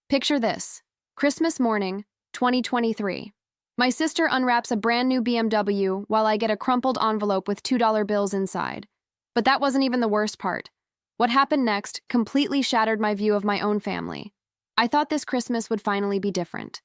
Picture this. Christmas morning, 2023. My sister unwraps a brand new BMW while I get a crumpled envelope with $2 bills inside. But that wasn't even the worst part. What happened next completely shattered my view of my own family. I thought this Christmas would finally be different.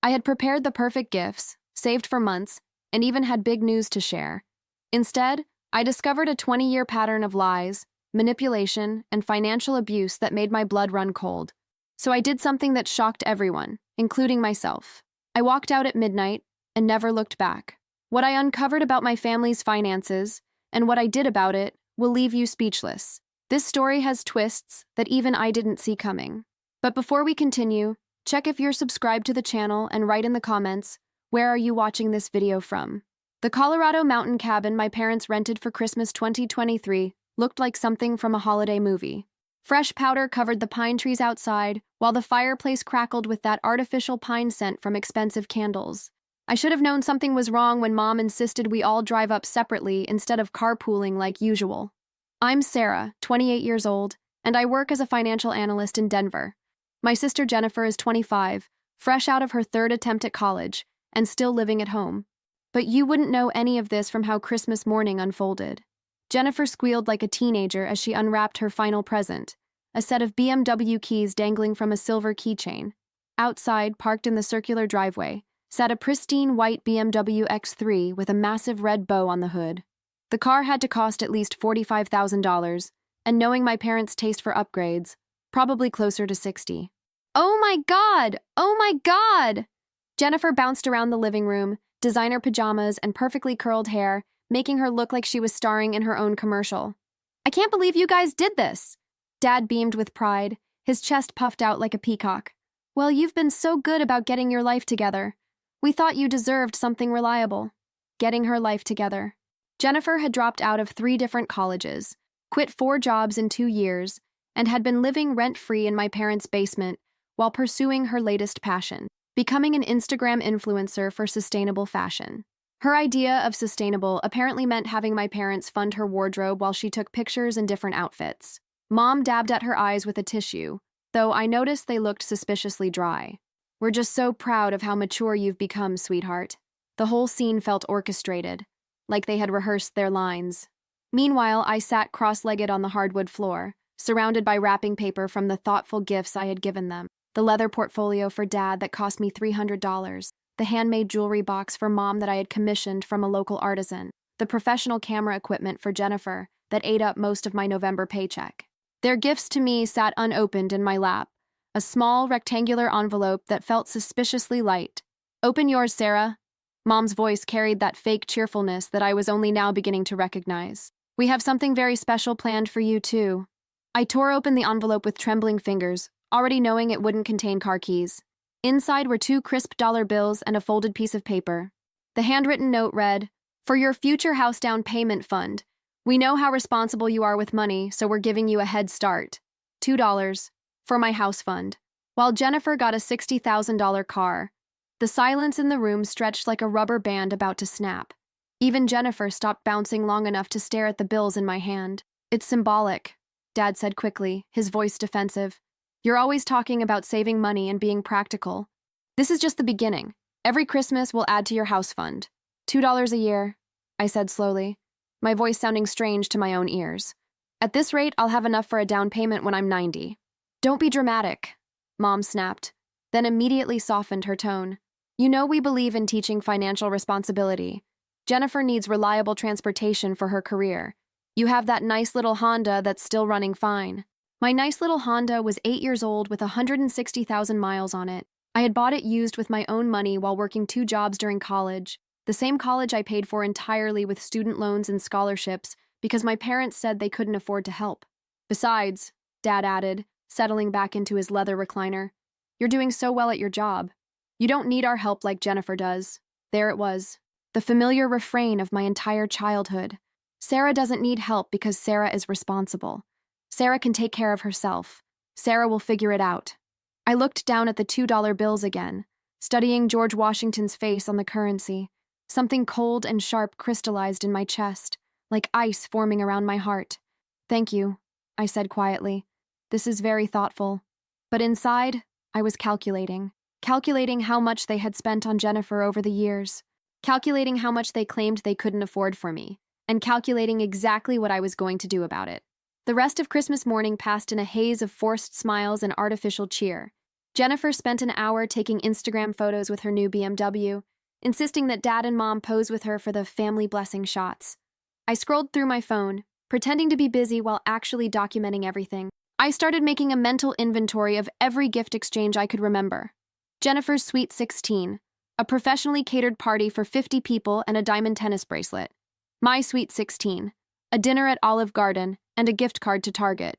I had prepared the perfect gifts, saved for months, and even had big news to share. Instead, I discovered a 20-year pattern of lies, manipulation, and financial abuse that made my blood run cold. So I did something that shocked everyone, including myself. I walked out at midnight and never looked back. What I uncovered about my family's finances and what I did about it will leave you speechless. This story has twists that even I didn't see coming. But before we continue, check if you're subscribed to the channel and write in the comments, where are you watching this video from? The Colorado mountain cabin my parents rented for Christmas 2023 looked like something from a holiday movie. Fresh powder covered the pine trees outside, while the fireplace crackled with that artificial pine scent from expensive candles. I should have known something was wrong when Mom insisted we all drive up separately instead of carpooling like usual. I'm Sarah, 28 years old, and I work as a financial analyst in Denver. My sister Jennifer is 25, fresh out of her third attempt at college, and still living at home. But you wouldn't know any of this from how Christmas morning unfolded. Jennifer squealed like a teenager as she unwrapped her final present, a set of BMW keys dangling from a silver keychain. Outside, parked in the circular driveway, sat a pristine white BMW X3 with a massive red bow on the hood. The car had to cost at least $45,000, and knowing my parents' taste for upgrades, probably closer to $60,000. Oh my God! Oh my God! Jennifer bounced around the living room, designer pajamas and perfectly curled hair, making her look like she was starring in her own commercial. I can't believe you guys did this! Dad beamed with pride, his chest puffed out like a peacock. Well, you've been so good about getting your life together. We thought you deserved something reliable. Getting her life together. Jennifer had dropped out of 3 different colleges, quit 4 jobs in 2 years, and had been living rent-free in my parents' basement while pursuing her latest passion, becoming an Instagram influencer for sustainable fashion. Her idea of sustainable apparently meant having my parents fund her wardrobe while she took pictures in different outfits. Mom dabbed at her eyes with a tissue, though I noticed they looked suspiciously dry. We're just so proud of how mature you've become, sweetheart. The whole scene felt orchestrated, like they had rehearsed their lines. Meanwhile, I sat cross-legged on the hardwood floor, surrounded by wrapping paper from the thoughtful gifts I had given them. The leather portfolio for Dad that cost me $300, the handmade jewelry box for Mom that I had commissioned from a local artisan, the professional camera equipment for Jennifer that ate up most of my November paycheck. Their gifts to me sat unopened in my lap, a small rectangular envelope that felt suspiciously light. Open yours, Sarah. Mom's voice carried that fake cheerfulness that I was only now beginning to recognize. We have something very special planned for you, too. I tore open the envelope with trembling fingers, already knowing it wouldn't contain car keys. Inside were 2 crisp dollar bills and a folded piece of paper. The handwritten note read, "For your future house down payment fund. We know how responsible you are with money, so we're giving you a head start. $2 for my house fund." While Jennifer got a $60,000 car, the silence in the room stretched like a rubber band about to snap. Even Jennifer stopped bouncing long enough to stare at the bills in my hand. It's symbolic, Dad said quickly, his voice defensive. You're always talking about saving money and being practical. This is just the beginning. Every Christmas we'll add to your house fund. $2 a year, I said slowly, my voice sounding strange to my own ears. At this rate, I'll have enough for a down payment when I'm 90. Don't be dramatic, Mom snapped, then immediately softened her tone. You know we believe in teaching financial responsibility. Jennifer needs reliable transportation for her career. You have that nice little Honda that's still running fine. My nice little Honda was 8 years old with 160,000 miles on it. I had bought it used with my own money while working 2 jobs during college, the same college I paid for entirely with student loans and scholarships because my parents said they couldn't afford to help. Besides, Dad added, settling back into his leather recliner, you're doing so well at your job. You don't need our help like Jennifer does. There it was, the familiar refrain of my entire childhood. Sarah doesn't need help because Sarah is responsible. Sarah can take care of herself. Sarah will figure it out. I looked down at the $2 bills again, studying George Washington's face on the currency. Something cold and sharp crystallized in my chest, like ice forming around my heart. Thank you, I said quietly. This is very thoughtful. But inside, I was calculating how much they had spent on Jennifer over the years, calculating how much they claimed they couldn't afford for me, and calculating exactly what I was going to do about it. The rest of Christmas morning passed in a haze of forced smiles and artificial cheer. Jennifer spent an hour taking Instagram photos with her new BMW, insisting that Dad and Mom pose with her for the family blessing shots. I scrolled through my phone, pretending to be busy while actually documenting everything. I started making a mental inventory of every gift exchange I could remember. Jennifer's Sweet 16, a professionally catered party for 50 people and a diamond tennis bracelet. My Sweet 16, a dinner at Olive Garden and a gift card to Target.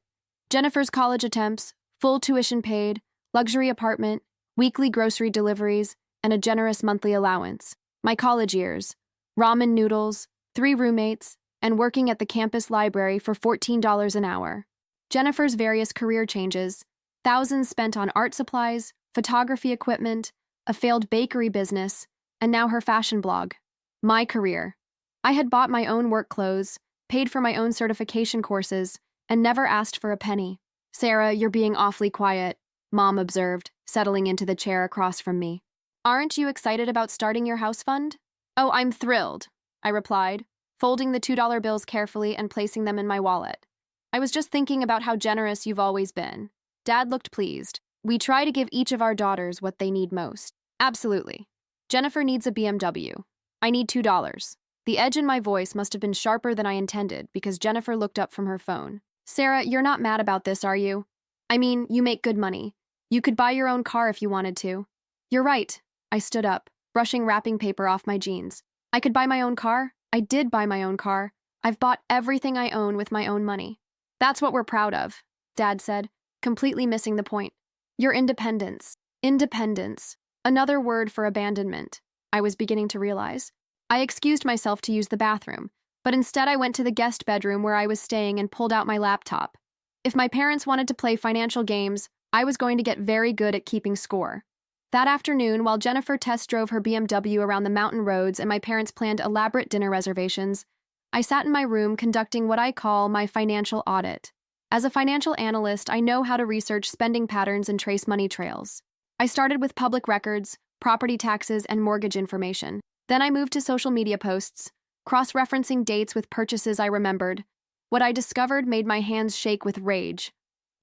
Jennifer's college attempts, full tuition paid, luxury apartment, weekly grocery deliveries, and a generous monthly allowance. My college years, ramen noodles, 3 roommates, and working at the campus library for $14 an hour. Jennifer's various career changes, thousands spent on art supplies, photography equipment, a failed bakery business, and now her fashion blog. My career. I had bought my own work clothes, paid for my own certification courses, and never asked for a penny. "Sarah, you're being awfully quiet," Mom observed, settling into the chair across from me. "Aren't you excited about starting your house fund?" "Oh, I'm thrilled," I replied, folding the $2 bills carefully and placing them in my wallet. "I was just thinking about how generous you've always been." Dad looked pleased. "We try to give each of our daughters what they need most." "Absolutely. Jennifer needs a BMW. I need $2. The edge in my voice must have been sharper than I intended because Jennifer looked up from her phone. "Sarah, you're not mad about this, are you? I mean, you make good money. You could buy your own car if you wanted to." "You're right." I stood up, brushing wrapping paper off my jeans. "I could buy my own car. I did buy my own car. I've bought everything I own with my own money." "That's what we're proud of," Dad said, completely missing the point. "Your independence." Independence. Another word for abandonment, I was beginning to realize. I excused myself to use the bathroom, but instead I went to the guest bedroom where I was staying and pulled out my laptop. If my parents wanted to play financial games, I was going to get very good at keeping score. That afternoon, while Jennifer test drove her BMW around the mountain roads and my parents planned elaborate dinner reservations, I sat in my room conducting what I call my financial audit. As a financial analyst, I know how to research spending patterns and trace money trails. I started with public records, property taxes, and mortgage information. Then I moved to social media posts, cross-referencing dates with purchases I remembered. What I discovered made my hands shake with rage.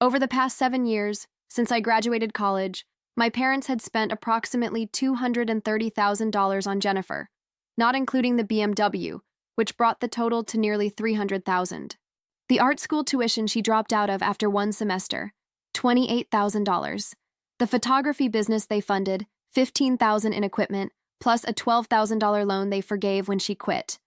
Over the past 7 years, since I graduated college, my parents had spent approximately $230,000 on Jennifer, not including the BMW, which brought the total to nearly $300,000. The art school tuition she dropped out of after 1 semester, $28,000. The photography business they funded, $15,000 in equipment, plus a $12,000 loan they forgave when she quit.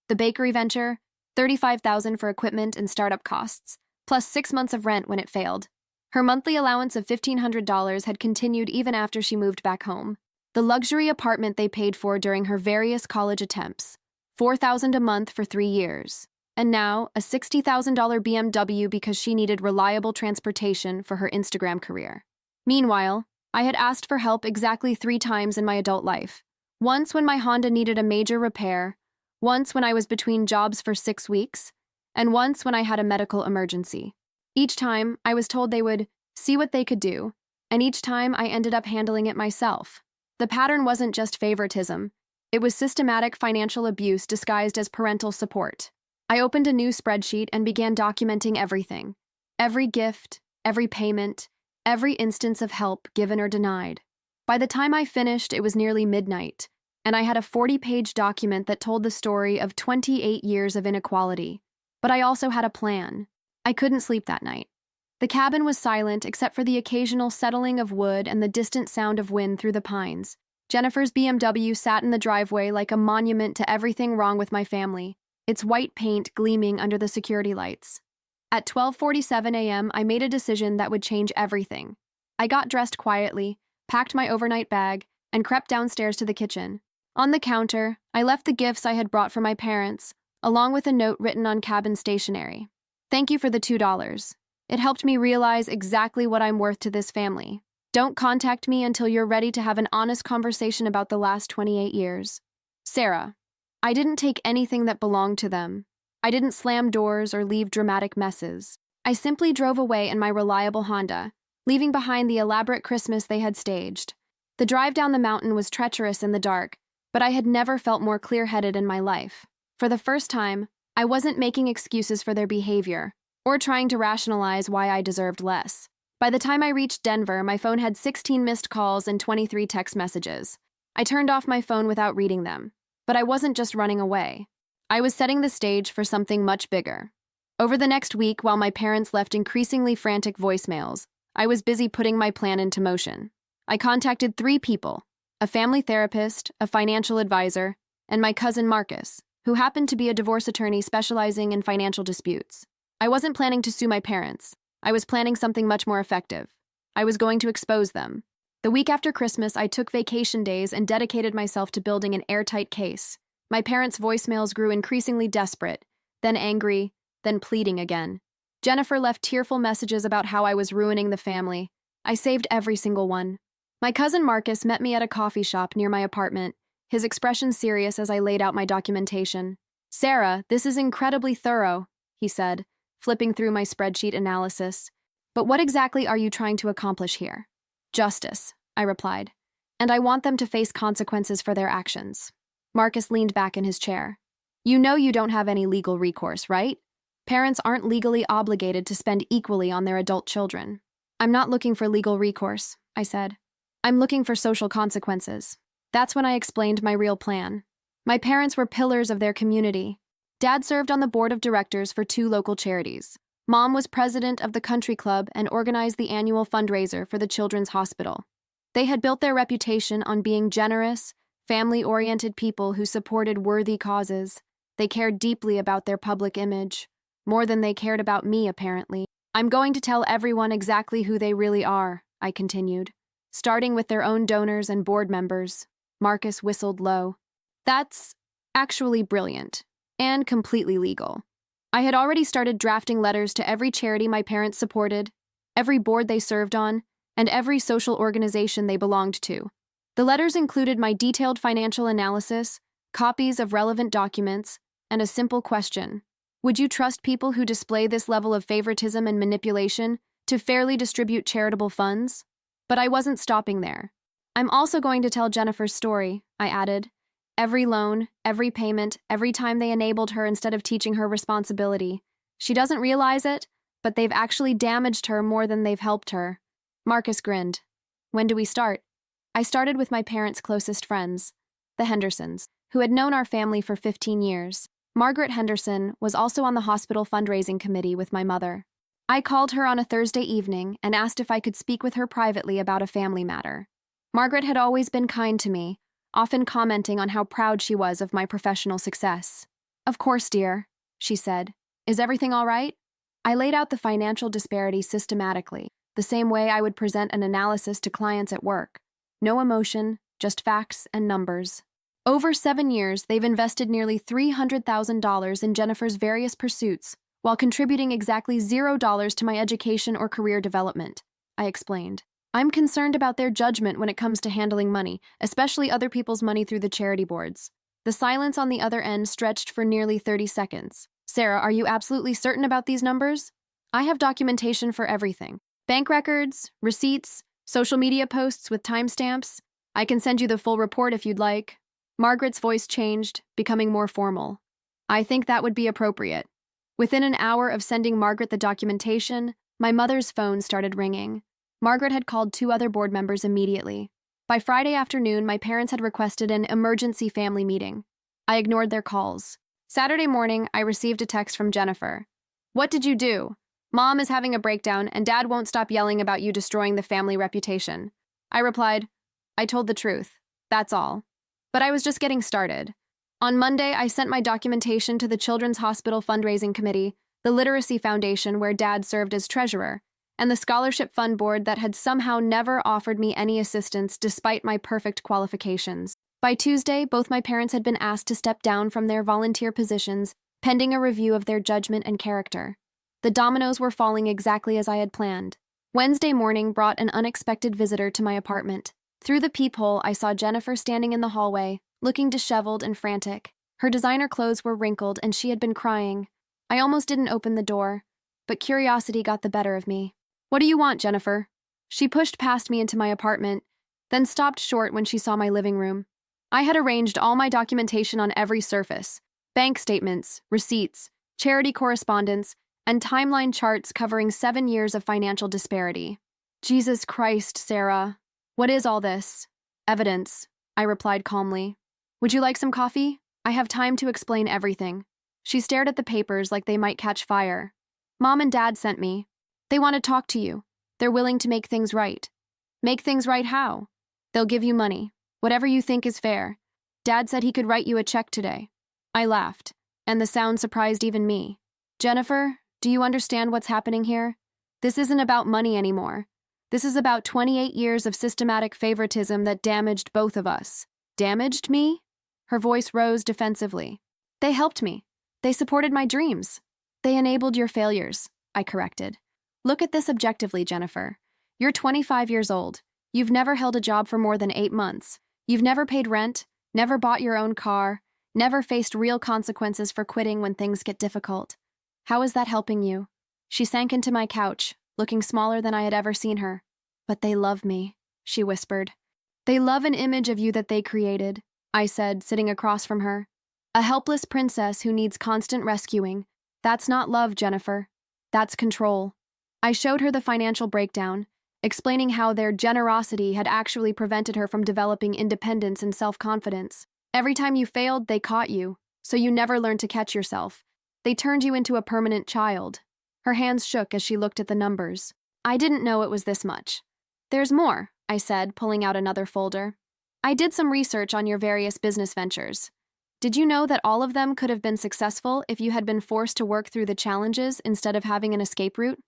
The bakery venture, $35,000 for equipment and startup costs, plus 6 months of rent when it failed. Her monthly allowance of $1,500 had continued even after she moved back home. The luxury apartment they paid for during her various college attempts, $4,000 a month for 3 years. And now, a $60,000 BMW because she needed reliable transportation for her Instagram career. Meanwhile, I had asked for help exactly 3 times in my adult life. Once when my Honda needed a major repair, once when I was between jobs for 6 weeks, and once when I had a medical emergency. Each time, I was told they would see what they could do, and each time I ended up handling it myself. The pattern wasn't just favoritism. It was systematic financial abuse disguised as parental support. I opened a new spreadsheet and began documenting everything. Every gift, every payment, every instance of help given or denied. By the time I finished, it was nearly midnight, and I had a 40-page document that told the story of 28 years of inequality. But I also had a plan. I couldn't sleep that night. The cabin was silent except for the occasional settling of wood and the distant sound of wind through the pines. Jennifer's BMW sat in the driveway like a monument to everything wrong with my family, its white paint gleaming under the security lights. At 12:47 a.m., I made a decision that would change everything. I got dressed quietly, packed my overnight bag, and crept downstairs to the kitchen. On the counter, I left the gifts I had brought for my parents, along with a note written on cabin stationery. "Thank you for the $2. It helped me realize exactly what I'm worth to this family. Don't contact me until you're ready to have an honest conversation about the last 28 years. Sarah." I didn't take anything that belonged to them. I didn't slam doors or leave dramatic messes. I simply drove away in my reliable Honda, leaving behind the elaborate Christmas they had staged. The drive down the mountain was treacherous in the dark, but I had never felt more clear-headed in my life. For the first time, I wasn't making excuses for their behavior, or trying to rationalize why I deserved less. By the time I reached Denver, my phone had 16 missed calls and 23 text messages. I turned off my phone without reading them, but I wasn't just running away. I was setting the stage for something much bigger. Over the next week, while my parents left increasingly frantic voicemails, I was busy putting my plan into motion. I contacted 3 people: a family therapist, a financial advisor, and my cousin Marcus, who happened to be a divorce attorney specializing in financial disputes. I wasn't planning to sue my parents. I was planning something much more effective. I was going to expose them. The week after Christmas, I took vacation days and dedicated myself to building an airtight case. My parents' voicemails grew increasingly desperate, then angry, then pleading again. Jennifer left tearful messages about how I was ruining the family. I saved every single one. My cousin Marcus met me at a coffee shop near my apartment, his expression serious as I laid out my documentation. "Sarah, this is incredibly thorough," he said, flipping through my spreadsheet analysis. "But what exactly are you trying to accomplish here?" "Justice," I replied, "and I want them to face consequences for their actions." Marcus leaned back in his chair. "You know you don't have any legal recourse, right? Parents aren't legally obligated to spend equally on their adult children." "I'm not looking for legal recourse," I said. "I'm looking for social consequences." That's when I explained my real plan. My parents were pillars of their community. Dad served on the board of directors for 2 local charities. Mom was president of the country club and organized the annual fundraiser for the Children's Hospital. They had built their reputation on being generous, family-oriented people who supported worthy causes. They cared deeply about their public image, more than they cared about me, apparently. "I'm going to tell everyone exactly who they really are," I continued, "starting with their own donors and board members." Marcus whistled low. "That's actually brilliant, and completely legal." I had already started drafting letters to every charity my parents supported, every board they served on, and every social organization they belonged to. The letters included my detailed financial analysis, copies of relevant documents, and a simple question: would you trust people who display this level of favoritism and manipulation to fairly distribute charitable funds? But I wasn't stopping there. "I'm also going to tell Jennifer's story," I added. "Every loan, every payment, every time they enabled her instead of teaching her responsibility. She doesn't realize it, but they've actually damaged her more than they've helped her." Marcus grinned. "When do we start?" I started with my parents' closest friends, the Hendersons, who had known our family for 15 years. Margaret Henderson was also on the hospital fundraising committee with my mother. I called her on a Thursday evening and asked if I could speak with her privately about a family matter. Margaret had always been kind to me, often commenting on how proud she was of my professional success. "Of course, dear," she said. "Is everything all right?" I laid out the financial disparity systematically, the same way I would present an analysis to clients at work. No emotion, just facts and numbers. Over 7 years, they've invested nearly $300,000 in Jennifer's various pursuits, while contributing exactly $0 to my education or career development, I explained. "I'm concerned about their judgment when it comes to handling money, especially other people's money through the charity boards." The silence on the other end stretched for nearly 30 seconds. "Sarah, are you absolutely certain about these numbers?" "I have documentation for everything. Bank records, receipts, social media posts with timestamps. I can send you the full report if you'd like." Margaret's voice changed, becoming more formal. "I think that would be appropriate." Within an hour of sending Margaret the documentation, my mother's phone started ringing. Margaret had called 2 other board members immediately. By Friday afternoon, my parents had requested an emergency family meeting. I ignored their calls. Saturday morning, I received a text from Jennifer. "What did you do? Mom is having a breakdown, and Dad won't stop yelling about you destroying the family reputation." I replied, "I told the truth. That's all." But I was just getting started. On Monday, I sent my documentation to the Children's Hospital Fundraising Committee, the Literacy Foundation where Dad served as treasurer, and the Scholarship Fund Board that had somehow never offered me any assistance despite my perfect qualifications. By Tuesday, both my parents had been asked to step down from their volunteer positions, pending a review of their judgment and character. The dominoes were falling exactly as I had planned. Wednesday morning brought an unexpected visitor to my apartment. Through the peephole, I saw Jennifer standing in the hallway, looking disheveled and frantic. Her designer clothes were wrinkled and she had been crying. I almost didn't open the door, but curiosity got the better of me. "What do you want, Jennifer?" She pushed past me into my apartment, then stopped short when she saw my living room. I had arranged all my documentation on every surface: bank statements, receipts, charity correspondence, and timeline charts covering 7 years of financial disparity. Jesus Christ, Sarah. What is all this? Evidence, I replied calmly. Would you like some coffee? I have time to explain everything. She stared at the papers like they might catch fire. Mom and Dad sent me. They want to talk to you. They're willing to make things right. Make things right how? They'll give you money, whatever you think is fair. Dad said he could write you a check today. I laughed, and the sound surprised even me. Jennifer, do you understand what's happening here? This isn't about money anymore. This is about 28 years of systematic favoritism that damaged both of us. Damaged me? Her voice rose defensively. They helped me. They supported my dreams. They enabled your failures, I corrected. Look at this objectively, Jennifer. You're 25 years old. You've never held a job for more than 8 months. You've never paid rent, never bought your own car, never faced real consequences for quitting when things get difficult. How is that helping you? She sank into my couch, looking smaller than I had ever seen her. But they love me, she whispered. They love an image of you that they created, I said, sitting across from her. A helpless princess who needs constant rescuing. That's not love, Jennifer. That's control. I showed her the financial breakdown, explaining how their generosity had actually prevented her from developing independence and self-confidence. Every time you failed, they caught you, so you never learned to catch yourself. They turned you into a permanent child. Her hands shook as she looked at the numbers. I didn't know it was this much. There's more, I said, pulling out another folder. I did some research on your various business ventures. Did you know that all of them could have been successful if you had been forced to work through the challenges instead of having an escape route?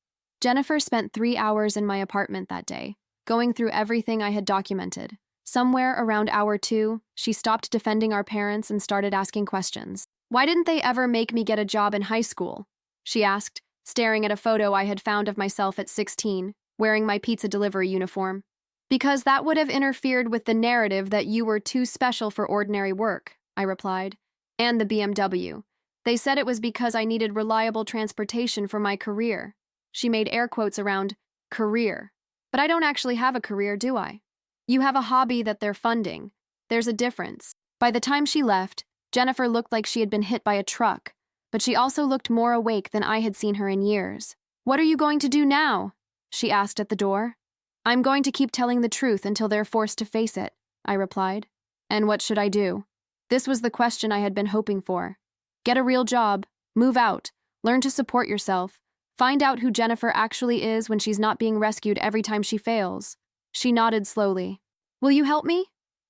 Jennifer spent 3 hours in my apartment that day, going through everything I had documented. Somewhere around hour 2, she stopped defending our parents and started asking questions. Why didn't they ever make me get a job in high school? She asked, staring at a photo I had found of myself at 16, wearing my pizza delivery uniform. Because that would have interfered with the narrative that you were too special for ordinary work, I replied. And the BMW. They said it was because I needed reliable transportation for my career. She made air quotes around career. But I don't actually have a career, do I? You have a hobby that they're funding. There's a difference. By the time she left, Jennifer looked like she had been hit by a truck, but she also looked more awake than I had seen her in years. What are you going to do now? She asked at the door. I'm going to keep telling the truth until they're forced to face it, I replied. And what should I do? This was the question I had been hoping for. Get a real job, move out, learn to support yourself, find out who Jennifer actually is when she's not being rescued every time she fails. She nodded slowly. Will you help me?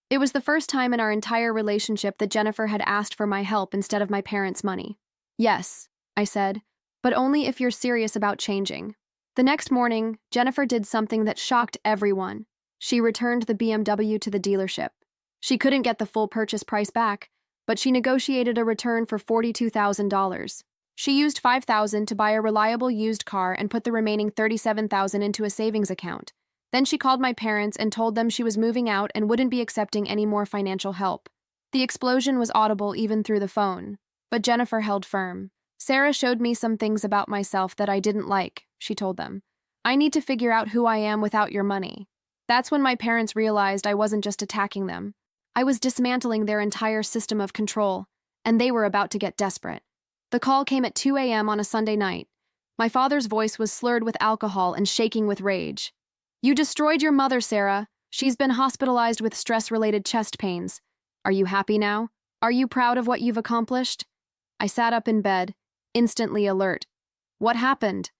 It was the first time in our entire relationship that Jennifer had asked for my help instead of my parents' money. Yes, I said, but only if you're serious about changing. The next morning, Jennifer did something that shocked everyone. She returned the BMW to the dealership. She couldn't get the full purchase price back, but she negotiated a return for $42,000. She used $5,000 to buy a reliable used car and put the remaining $37,000 into a savings account. Then she called my parents and told them she was moving out and wouldn't be accepting any more financial help. The explosion was audible even through the phone, but Jennifer held firm. Sarah showed me some things about myself that I didn't like, she told them. I need to figure out who I am without your money. That's when my parents realized I wasn't just attacking them. I was dismantling their entire system of control, and they were about to get desperate. The call came at 2 a.m. on a Sunday night. My father's voice was slurred with alcohol and shaking with rage. You destroyed your mother, Sarah. She's been hospitalized with stress-related chest pains. Are you happy now? Are you proud of what you've accomplished? I sat up in bed, instantly alert. What happened?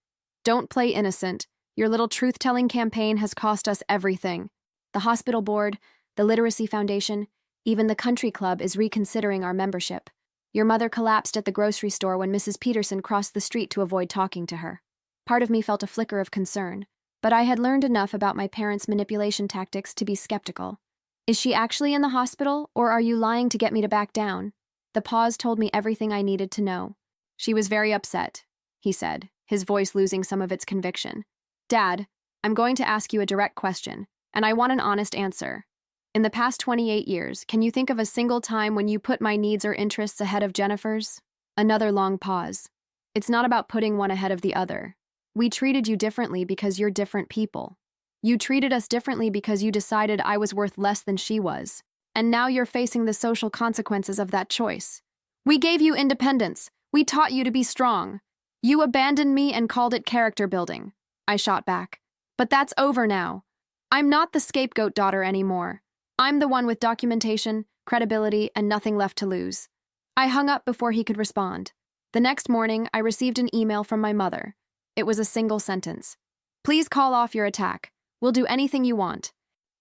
Don't play innocent. Your little truth-telling campaign has cost us everything. The hospital board, the Literacy Foundation, even the country club is reconsidering our membership. Your mother collapsed at the grocery store when Mrs. Peterson crossed the street to avoid talking to her. Part of me felt a flicker of concern, but I had learned enough about my parents' manipulation tactics to be skeptical. Is she actually in the hospital, or are you lying to get me to back down? The pause told me everything I needed to know. She was very upset, he said, his voice losing some of its conviction. Dad, I'm going to ask you a direct question, and I want an honest answer. In the past 28 years, can you think of a single time when you put my needs or interests ahead of Jennifer's? Another long pause. It's not about putting one ahead of the other. We treated you differently because you're different people. You treated us differently because you decided I was worth less than she was. And now you're facing the social consequences of that choice. We gave you independence. We taught you to be strong. You abandoned me and called it character building. I shot back. But that's over now. I'm not the scapegoat daughter anymore. I'm the one with documentation, credibility, and nothing left to lose. I hung up before he could respond. The next morning, I received an email from my mother. It was a single sentence. Please call off your attack. We'll do anything you want.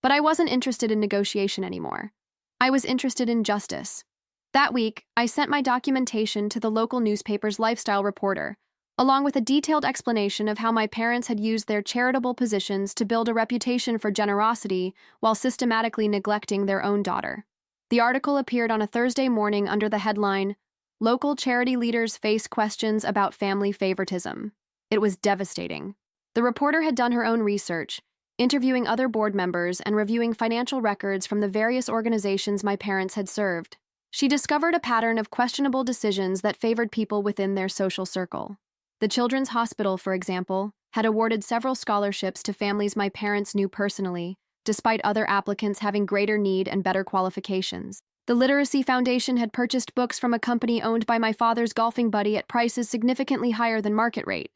But I wasn't interested in negotiation anymore. I was interested in justice. That week, I sent my documentation to the local newspaper's lifestyle reporter, along with a detailed explanation of how my parents had used their charitable positions to build a reputation for generosity while systematically neglecting their own daughter. The article appeared on a Thursday morning under the headline, "Local Charity Leaders Face Questions About Family Favoritism." It was devastating. The reporter had done her own research, interviewing other board members and reviewing financial records from the various organizations my parents had served. She discovered a pattern of questionable decisions that favored people within their social circle. The Children's Hospital, for example, had awarded several scholarships to families my parents knew personally, despite other applicants having greater need and better qualifications. The Literacy Foundation had purchased books from a company owned by my father's golfing buddy at prices significantly higher than market rate.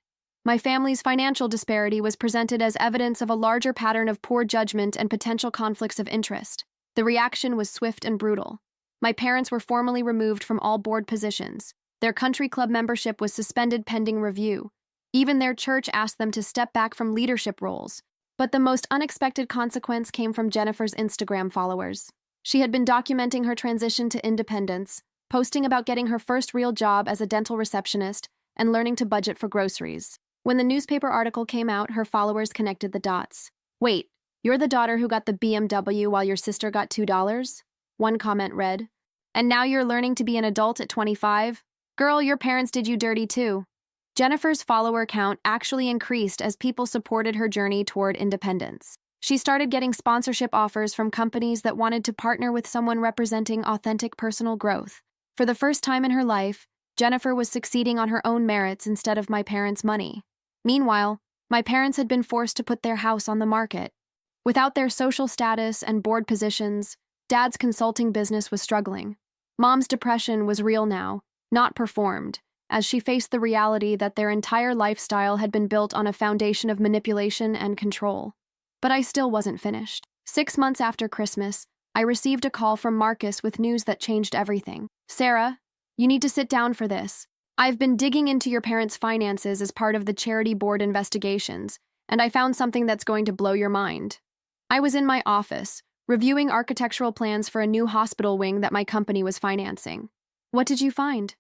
My family's financial disparity was presented as evidence of a larger pattern of poor judgment and potential conflicts of interest. The reaction was swift and brutal. My parents were formally removed from all board positions. Their country club membership was suspended pending review. Even their church asked them to step back from leadership roles. But the most unexpected consequence came from Jennifer's Instagram followers. She had been documenting her transition to independence, posting about getting her first real job as a dental receptionist, and learning to budget for groceries. When the newspaper article came out, her followers connected the dots. "Wait, you're the daughter who got the BMW while your sister got $2? One comment read. "And now you're learning to be an adult at 25? Girl, your parents did you dirty too." Jennifer's follower count actually increased as people supported her journey toward independence. She started getting sponsorship offers from companies that wanted to partner with someone representing authentic personal growth. For the first time in her life, Jennifer was succeeding on her own merits instead of my parents' money. Meanwhile, my parents had been forced to put their house on the market. Without their social status and board positions, Dad's consulting business was struggling. Mom's depression was real now, not performed, as she faced the reality that their entire lifestyle had been built on a foundation of manipulation and control. But I still wasn't finished. 6 months after Christmas, I received a call from Marcus with news that changed everything. "Sarah, you need to sit down for this. I've been digging into your parents' finances as part of the charity board investigations, and I found something that's going to blow your mind." I was in my office, reviewing architectural plans for a new hospital wing that my company was financing. "What did you find?"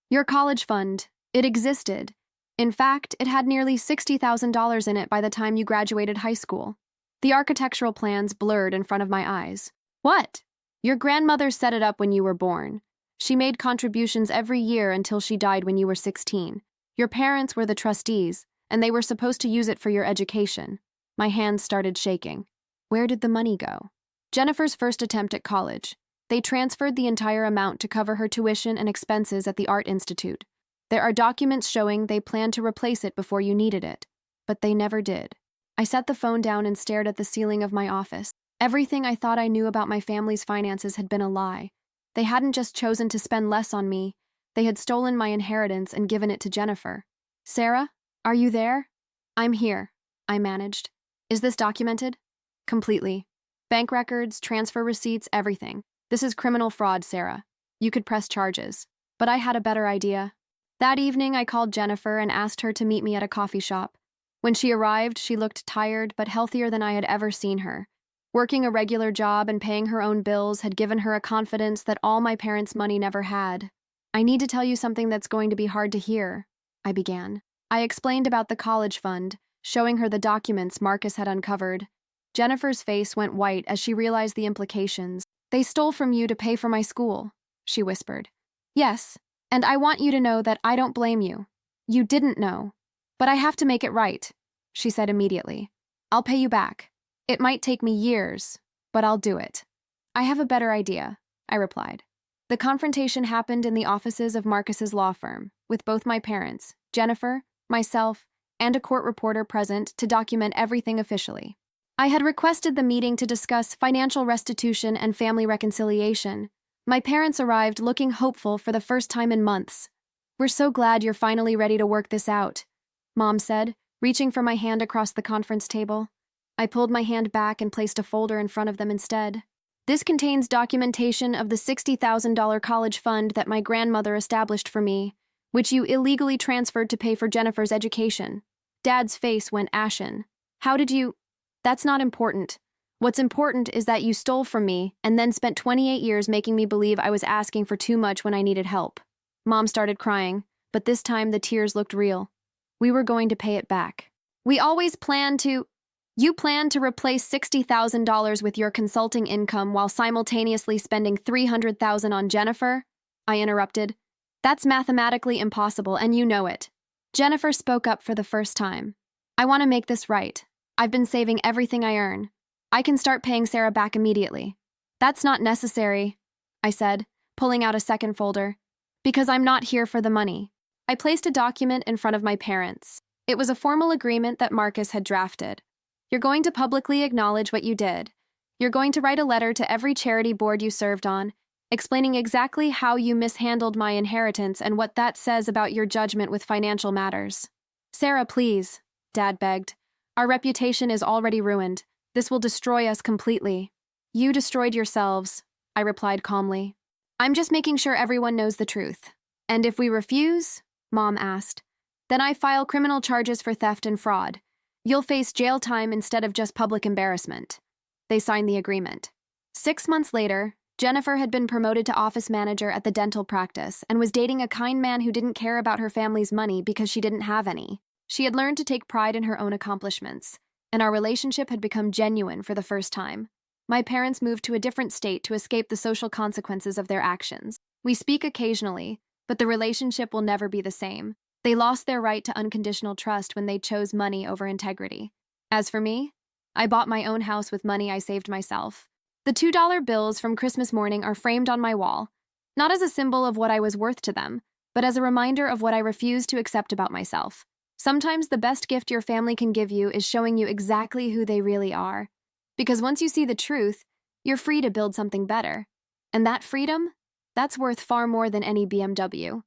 "Your college fund. It existed. In fact, it had nearly $60,000 in it by the time you graduated high school." The architectural plans blurred in front of my eyes. "What?" "Your grandmother set it up when you were born. She made contributions every year until she died when you were 16. Your parents were the trustees, and they were supposed to use it for your education." My hands started shaking. Where did the money go? Jennifer's first attempt at college. They transferred the entire amount to cover her tuition and expenses at the Art Institute. There are documents showing they planned to replace it before you needed it, but they never did. I set the phone down and stared at the ceiling of my office. Everything I thought I knew about my family's finances had been a lie. They hadn't just chosen to spend less on me, they had stolen my inheritance and given it to Jennifer. "Sarah, are you there?" "I'm here," I managed. "Is this documented?" "Completely. Bank records, transfer receipts, everything. This is criminal fraud, Sarah. You could press charges." But I had a better idea. That evening, I called Jennifer and asked her to meet me at a coffee shop. When she arrived, she looked tired but healthier than I had ever seen her. Working a regular job and paying her own bills had given her a confidence that all my parents' money never had. "I need to tell you something that's going to be hard to hear," I began. I explained about the college fund, showing her the documents Marcus had uncovered. Jennifer's face went white as she realized the implications. "They stole from you to pay for my school," she whispered. "Yes, and I want you to know that I don't blame you. You didn't know. But I have to make it right," she said immediately. "I'll pay you back. It might take me years, but I'll do it." "I have a better idea," I replied. The confrontation happened in the offices of Marcus's law firm, with both my parents, Jennifer, myself, and a court reporter present to document everything officially. I had requested the meeting to discuss financial restitution and family reconciliation. My parents arrived looking hopeful for the first time in months. "We're so glad you're finally ready to work this out," Mom said, reaching for my hand across the conference table. I pulled my hand back and placed a folder in front of them instead. "This contains documentation of the $60,000 college fund that my grandmother established for me, which you illegally transferred to pay for Jennifer's education." Dad's face went ashen. "How did you—" "That's not important. What's important is that you stole from me and then spent 28 years making me believe I was asking for too much when I needed help." Mom started crying, but this time the tears looked real. "We were going to pay it back. We always planned to—" "You planned to replace $60,000 with your consulting income while simultaneously spending $300,000 on Jennifer?" I interrupted. "That's mathematically impossible, and you know it." Jennifer spoke up for the first time. "I want to make this right. I've been saving everything I earn. I can start paying Sarah back immediately." "That's not necessary," I said, pulling out a second folder, "because I'm not here for the money." I placed a document in front of my parents. It was a formal agreement that Marcus had drafted. "You're going to publicly acknowledge what you did. You're going to write a letter to every charity board you served on, explaining exactly how you mishandled my inheritance and what that says about your judgment with financial matters." "Sarah, please," Dad begged. "Our reputation is already ruined. This will destroy us completely." "You destroyed yourselves," I replied calmly. "I'm just making sure everyone knows the truth." "And if we refuse?" Mom asked. "Then I file criminal charges for theft and fraud. You'll face jail time instead of just public embarrassment." They signed the agreement. 6 months later, Jennifer had been promoted to office manager at the dental practice and was dating a kind man who didn't care about her family's money because she didn't have any. She had learned to take pride in her own accomplishments, and our relationship had become genuine for the first time. My parents moved to a different state to escape the social consequences of their actions. We speak occasionally, but the relationship will never be the same. They lost their right to unconditional trust when they chose money over integrity. As for me, I bought my own house with money I saved myself. The $2 bills from Christmas morning are framed on my wall, not as a symbol of what I was worth to them, but as a reminder of what I refused to accept about myself. Sometimes the best gift your family can give you is showing you exactly who they really are. Because once you see the truth, you're free to build something better. And that freedom, that's worth far more than any BMW.